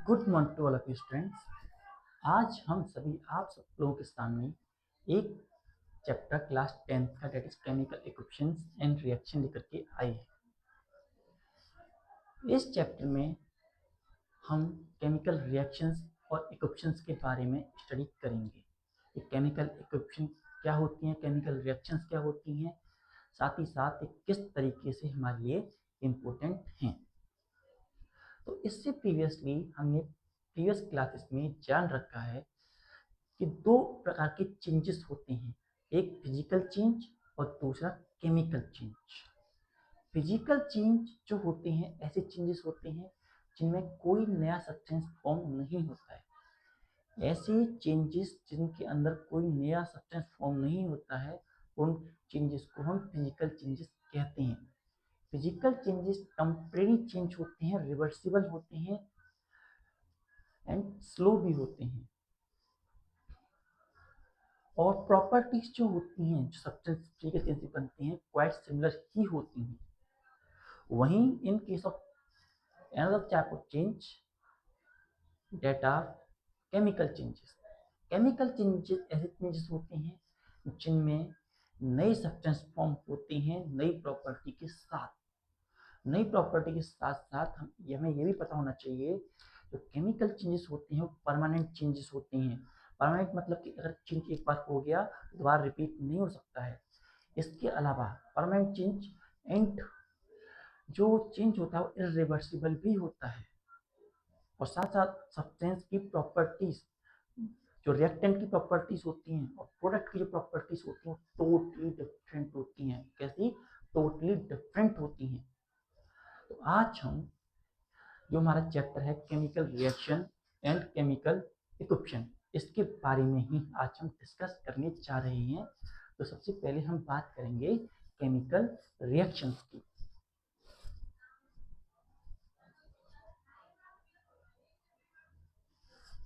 Good morning to all of you students. आज हम सभी आप सब लोगों के सामने एक चैप्टर क्लास 10th का that is chemical equations and reaction लेकर के आए हैं। इस चैप्टर में हम केमिकल रिएक्शंस और इक्वेशंस के बारे में स्टडी करेंगे कि केमिकल इक्वेशन क्या होती हैं, केमिकल रिएक्शंस क्या होती हैं, साथ ही साथ किस तरीके से हमारे लिए इम्पोर्टेंट हैं। तो इससे प्रीवियसली हमने प्रीवियस क्लासेस में जान रखा है कि दो प्रकार के चेंजेस होते हैं, एक फिजिकल चेंज और दूसरा केमिकल चेंज। फिजिकल चेंज जो होते हैं ऐसे चेंजेस होते हैं जिनमें कोई नया सब्सटेंस फॉर्म नहीं होता है। ऐसे चेंजेस जिनके अंदर कोई नया सब्सटेंस फॉर्म नहीं होता है उन चेंजेस को हम फिजिकल चेंजेस कहते हैं। फिजिकल चेंजेस टेम्परेरी चेंज होते हैं, रिवर्सिबल होते हैं एंड स्लो भी होते हैं। और प्रॉपर्टीज जो होती हैं, जो सब्सटेंस फिजिकल चेंज से बनते हैं, क्वाइट सिमिलर ही होती हैं। वहीं in case of another type of change that are chemical changes, chemical changes ऐसे चेंजेस होते हैं जिनमें नई सब्सटेंस फॉर्म होती हैं नई प्रॉपर्टी के साथ। नई प्रॉपर्टी के साथ साथ हमें ये भी पता होना चाहिए जो केमिकल चेंजेस होते हैं वो परमानेंट चेंजेस होते हैं। परमानेंट मतलब कि अगर चेंज एक बार हो गया तो दोबारा रिपीट नहीं हो सकता है। इसके अलावा परमानेंट चेंज एंड जो चेंज होता है वो इरिवर्सिबल भी होता है। और साथ साथ सब्सटेंस की प्रॉपर्टीज, जो रिएक्टेंट की प्रॉपर्टीज होती हैं और प्रोडक्ट की जो प्रॉपर्टीज होती हैं टोटली डिफरेंट होती हैं। कैसी? टोटली डिफरेंट होती हैं। तो आज हम जो हमारा चैप्टर है chemical reaction and chemical equation, इसके बारे में ही आज हम डिस्कस करने जा रहे हैं। तो सबसे पहले हम बात करेंगे केमिकल रिएक्शंस की।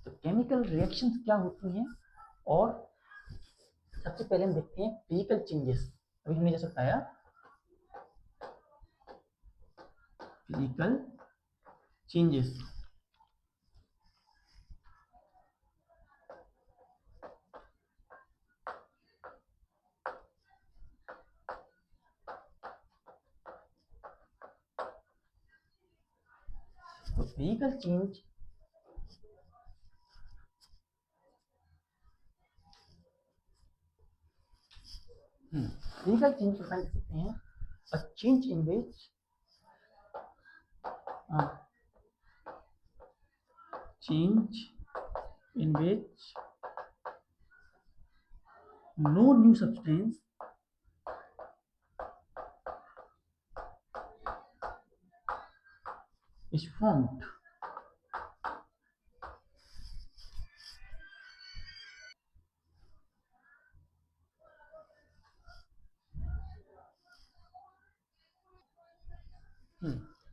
तो केमिकल रिएक्शंस क्या होती हैं और सबसे पहले हम देखते हैं फिजिकल चेंजेस। अभी हमने जैसे बताया फिजिकल चेंजेस। तो physical change physical change define कर सकते हैं a change in which change in which no new substance is formed.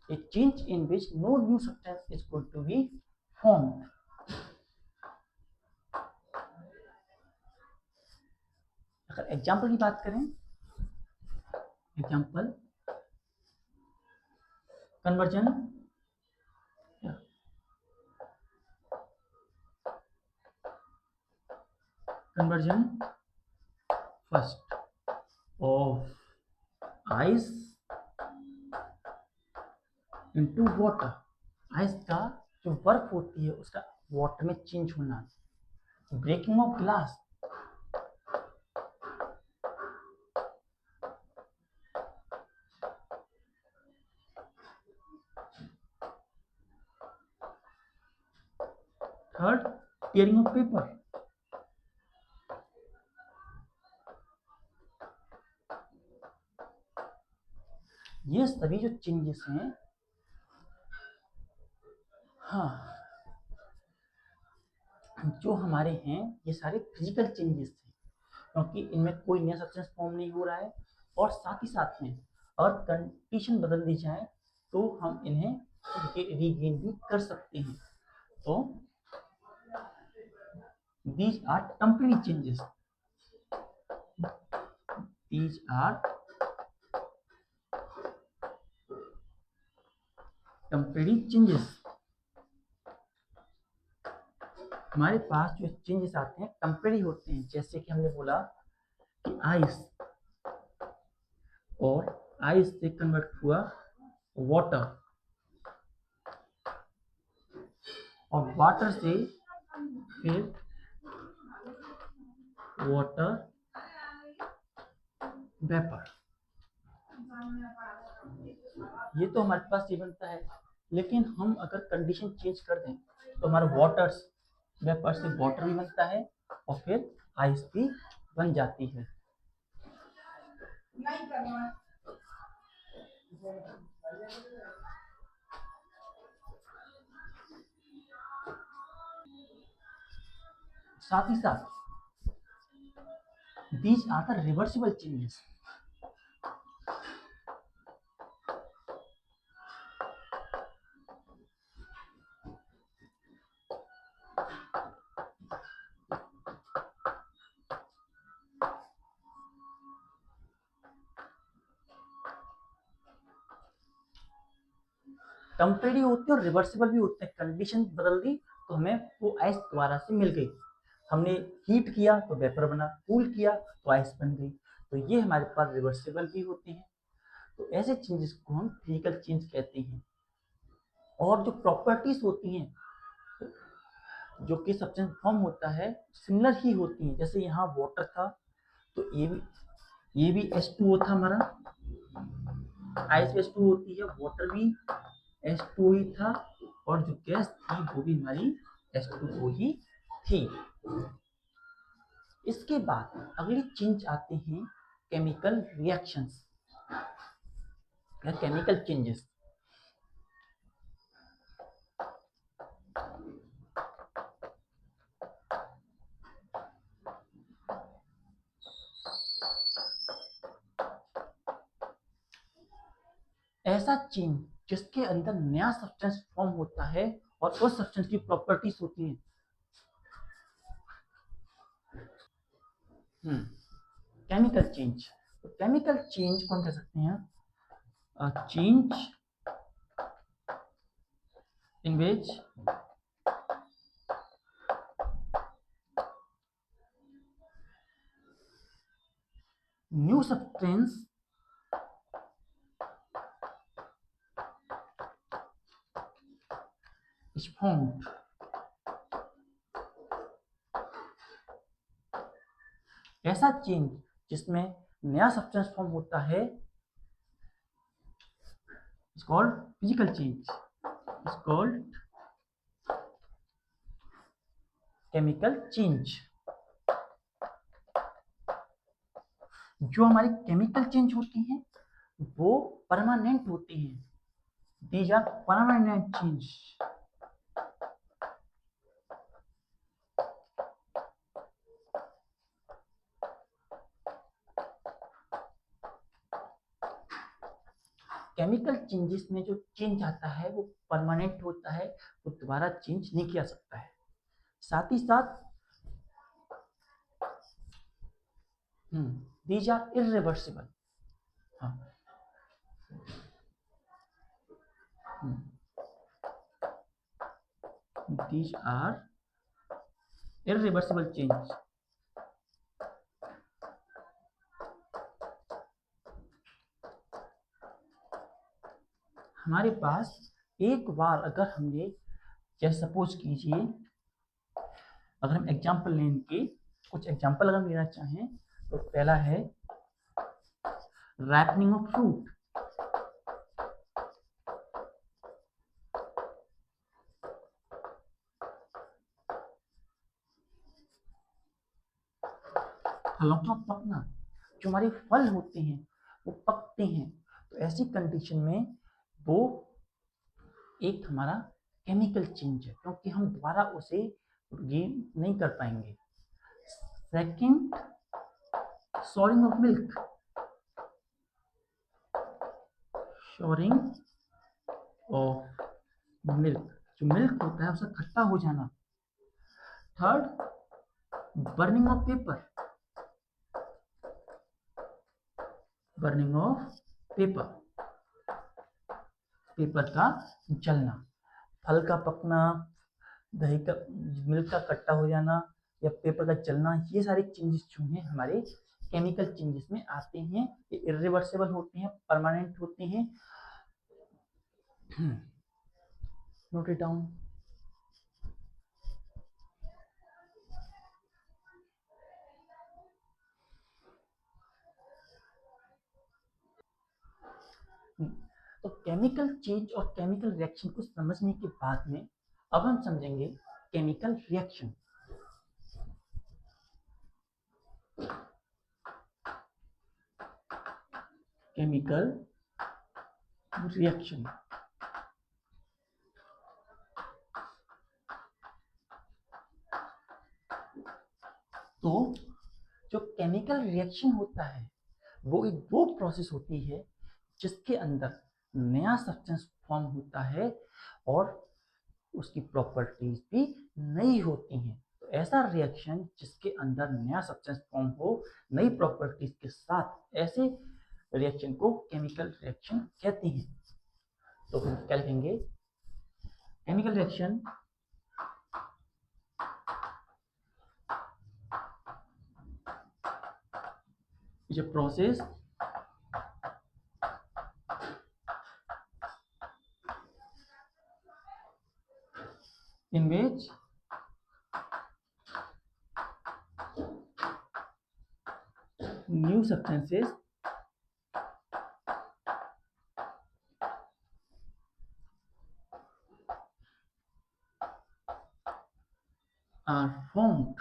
A change in which no new substance is going to be formed. अगर example की बात करें, example conversion first of ice into water. Ice का जो बर्फ होती है उसका वाटर में चेंज होना। Breaking of glass, third tearing of paper. ये सभी जो चेंजेस हैं, हाँ, जो हमारे हैं ये सारे फिजिकल चेंजेस हैं क्योंकि इनमें कोई नया सब्सटेंस फॉर्म नहीं हो रहा है। और साथ ही साथ में और कंडीशन बदल दी जाए तो हम इन्हें रीगेन भी कर सकते हैं। तो these are temporary changes. These are temporary changes. हमारे पास जो चेंजेस आते हैं टेम्परेरी होते हैं, जैसे कि हमने बोला कि आइस, और आइस से कन्वर्ट हुआ वाटर, और वाटर से फिर वाटर वेपर। ये तो हमारे पास ये बनता है, लेकिन हम अगर कंडीशन चेंज कर दें तो हमारा वाटर वेपर से वाटर भी बनता है और फिर आइस भी बन जाती है। साथ ही साथ these are the reversible changes। Temporary होते हैं और रिवर्सिबल भी होते हैं। कंडीशन बदल दी तो हमें वो आइस दोबारा से मिल गई, हमने हीट किया तो वेपर बना, कूल किया तो आइस बन गई। तो ये हमारे पास रिवर्सिबल भी होते हैं। तो ऐसे चेंजेस को हम फिजिकल चेंज कहते हैं। और जो प्रॉपर्टीज होती हैं जो कि सब्सटेंस फॉर्म होता है सिमिलर ही होती हैं। जैसे यहाँ वाटर था तो ये भी H2O था हमारा, आइस H2O होती है, वाटर भी H2O ही था, और जो गैस थी वो भी हमारी H2O ही थी। इसके बाद अगली चेंज आते हैं केमिकल रिएक्शंस या केमिकल चेंजेस। ऐसा चेंज जिसके अंदर नया सब्सटेंस फॉर्म होता है और उस सब्सटेंस की प्रॉपर्टीज होती हैं। केमिकल चेंज, तो केमिकल चेंज को हम कह सकते हैं change in which new substance is formed। ऐसा चेंज जिसमें नया सब्सटेंस फॉर्म होता है is called physical change, is called chemical change। जो हमारी केमिकल चेंज होती हैं वो परमानेंट होती हैं। These are permanent change। Chemical changes में जो चेंज आता है वो परमानेंट होता है, वो दोबारा चेंज नहीं किया सकता है। साथ ही साथ these are irreversible. These are irreversible change. हमारे पास एक बार अगर हमने, जैसे सपोज कीजिए अगर हम एग्जाम्पल लेंगे, कुछ एग्जाम्पल अगर हम लेना चाहें तो पहला है रैपनिंग ऑफ फ्रूट। फलों का पकना, जो हमारे फल होते हैं वो पकते हैं, तो ऐसी कंडीशन में वो एक हमारा केमिकल चेंज है, क्योंकि हम दोबारा उसे गेन नहीं कर पाएंगे। Second, soaring of milk, soaring of milk, जो मिल्क होता है उसका खट्टा हो जाना। Third, burning of paper, burning of paper, paper का जलना। फल का पकना, दही का मिल्क का खट्टा हो जाना या पेपर का जलना, ये सारे चेंजेस जो हैं हमारे केमिकल चेंजेस में आते हैं। ये इरिवर्सिबल होते हैं, परमानेंट होते हैं। Note it down. तो केमिकल चेंज और केमिकल रिएक्शन को समझने के बाद में अब हम समझेंगे केमिकल रिएक्शन। केमिकल रिएक्शन तो जो केमिकल रिएक्शन होता है वो एक वो प्रोसेस होती है जिसके अंदर नया सब्सटेंस फॉर्म होता है और उसकी प्रॉपर्टीज भी नई होती हैं। तो ऐसा रिएक्शन जिसके अंदर नया सब्सटेंस फॉर्म हो नई प्रॉपर्टीज के साथ, ऐसे रिएक्शन को केमिकल रिएक्शन कहते हैं। तो हम क्या लिखेंगे? Chemical reaction is a process in which new substances are formed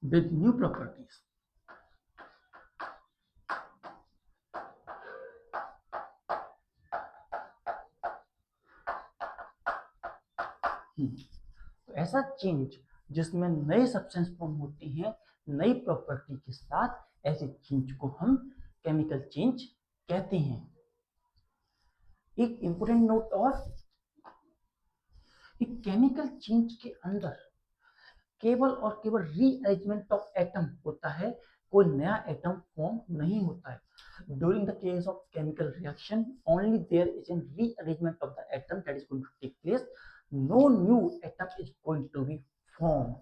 with new properties. तो ऐसा चेंज जिसमें नए सब्सटेंस फॉर्म होते हैं नई प्रॉपर्टी के साथ, ऐसे चेंज को हम केमिकल चेंज कहते हैं। एक इंपोर्टेंट नोट और, केमिकल चेंज के अंदर केवल और केवल रीअरेंजमेंट ऑफ एटम होता है, कोई नया एटम फॉर्म नहीं होता है। During the case of chemical reaction, only there is a rearrangement of the atom that is going to take place. No new atom is going to be formed.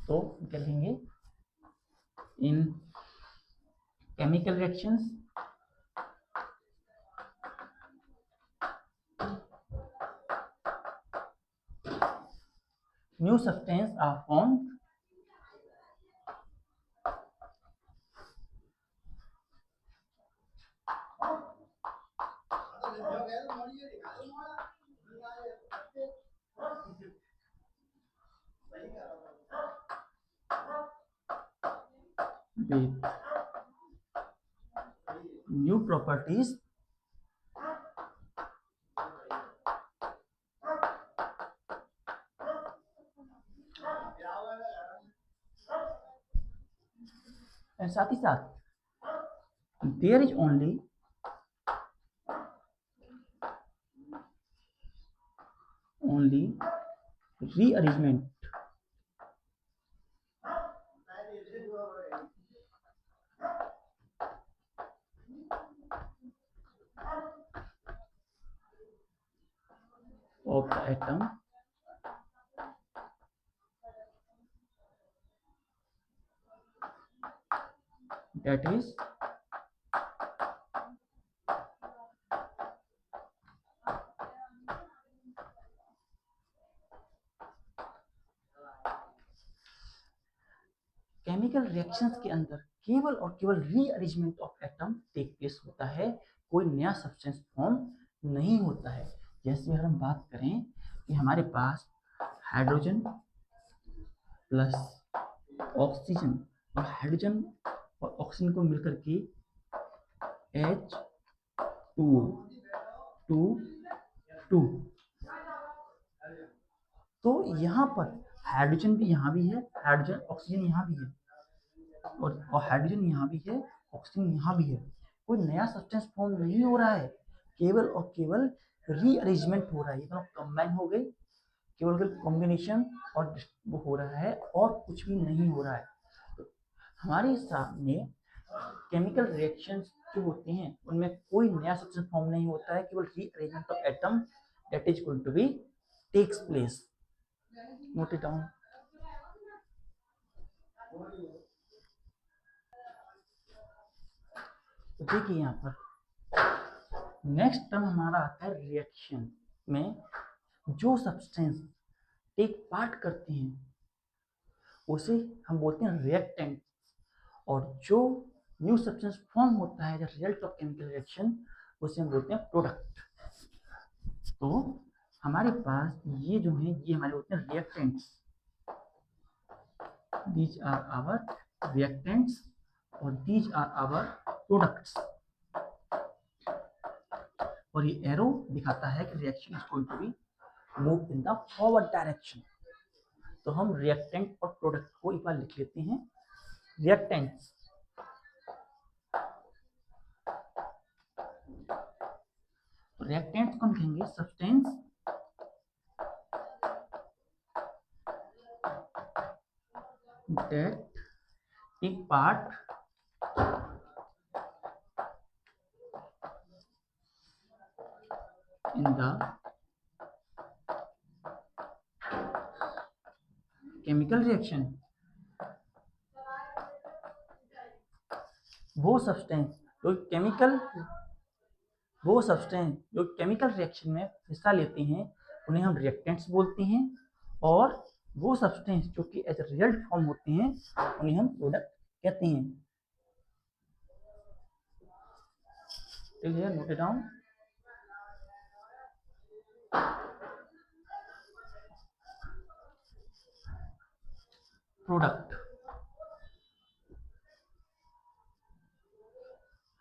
तो क्या कहेंगे? In chemical reactions, new substance are formed with new properties and साथ ही साथ there is only rearrangement of the atom that is chemical reactions के अंदर केवल और केवल rearrangement of atom take place होता है, कोई नया सब्सटेंस फॉर्म नहीं होता है। जैसे अगर हम बात करें कि हमारे पास हाइड्रोजन प्लस ऑक्सीजन और हाइड्रोजन और ऑक्सीजन को मिलकर के H2O2 तो यहाँ पर हाइड्रोजन भी यहाँ भी है, हाइड्रोजन ऑक्सीजन यहाँ भी है और हाइड्रोजन यहाँ भी है, ऑक्सीजन यहाँ भी है। कोई नया सब्सटेंस फॉर्म नहीं हो रहा है, केवल और केवल रीअरेंजमेंट हो रहा है। ये दोनों कंबाइन हो गए, केवल कॉम्बिनेशन और वो हो रहा है और कुछ भी नहीं हो रहा है। तो हमारे सामने केमिकल रिएक्शंस जो होती हैं उनमें कोई नया सब्सटेंस फॉर्म नहीं होता है, केवल rearrangement of atom that is going to be takes place. Note it down. तो देखिए यहाँ पर नेक्स्ट टर्म हमारा आता है रिएक्शन में जो सब्सटेंस टेक पार्ट करते हैं उसे हम बोलते हैं रिएक्टेंट, और जो न्यू सब्सटेंस फॉर्म होता है as result of chemical reaction उसे हम बोलते हैं प्रोडक्ट। तो हमारे पास ये जो है ये हमारे होते हैं reactants, these are our reactants और दीज आर आवर प्रोडक्ट्स। और ये एरो दिखाता है कि reaction is going to be move in the forward direction. तो हम रिएक्टेंट और प्रोडक्ट को एक बार लिख लेते हैं। रिएक्टेंट्स को लिखेंगे substance that take part in the chemical reaction। वो सब्सटेंस जो केमिकल रिएक्शन में हिस्सा लेते हैं उन्हें हम रिएक्टेंट्स बोलते हैं, और वो सब्सटेंस जो कि एज ए रिजल्ट फॉर्म होते हैं उन्हें हम प्रोडक्ट कहते हैं। ठीक है, नोट इट डाउन। प्रोडक्ट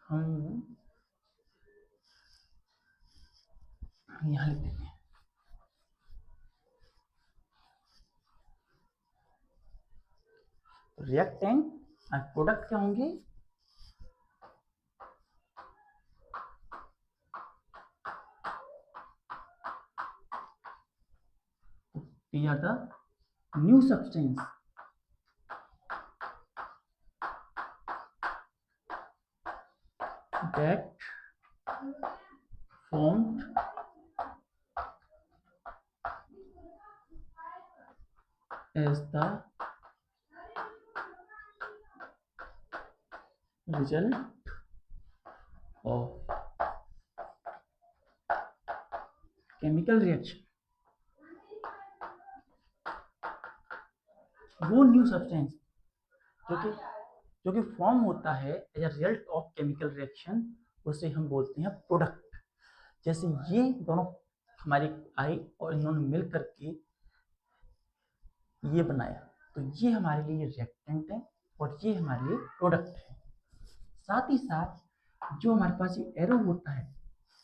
हम यहाँ लिख देते हैं। रिएक्टेंट और प्रोडक्ट क्या होंगे? These are the new substance that formed as the result of chemical reaction। वो न्यू सब्सटेंस जो कि फॉर्म होता है as a result of chemical reaction उसे हम बोलते हैं प्रोडक्ट। जैसे ये दोनों हमारे आए और इन्होंने मिल करके ये बनाया, तो ये हमारे लिए रिएक्टेंट है और ये हमारे लिए प्रोडक्ट है। साथ ही साथ जो हमारे पास ये एरो होता है,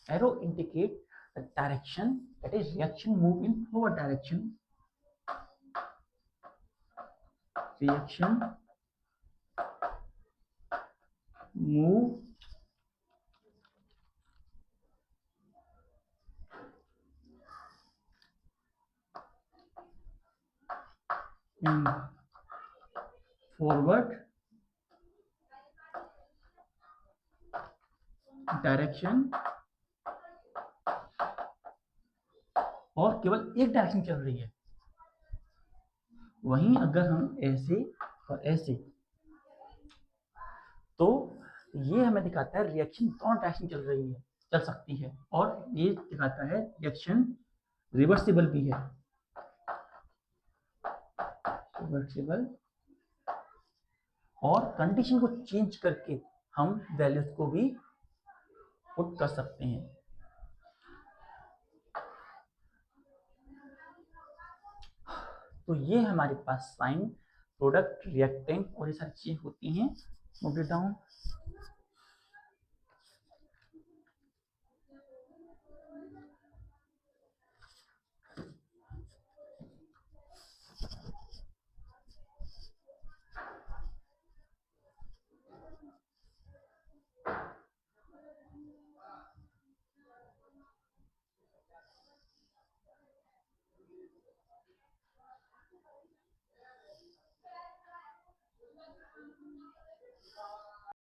arrow indicate the direction that is reaction move in forward direction. Reaction move in forward direction, और केवल एक डायरेक्शन चल रही है। वहीं अगर हम ऐसे और ऐसे, तो ये हमें दिखाता है रिएक्शन दोनों डायरेक्शन चल सकती है, और ये दिखाता है रिएक्शन रिवर्सिबल भी है। रिवर्सिबल, और कंडीशन को चेंज करके हम वैल्यूज को भी पुट कर सकते हैं। तो ये हमारे पास साइन, प्रोडक्ट, रिएक्टेंट और ये सारी चीजें होती हैं। Note it down.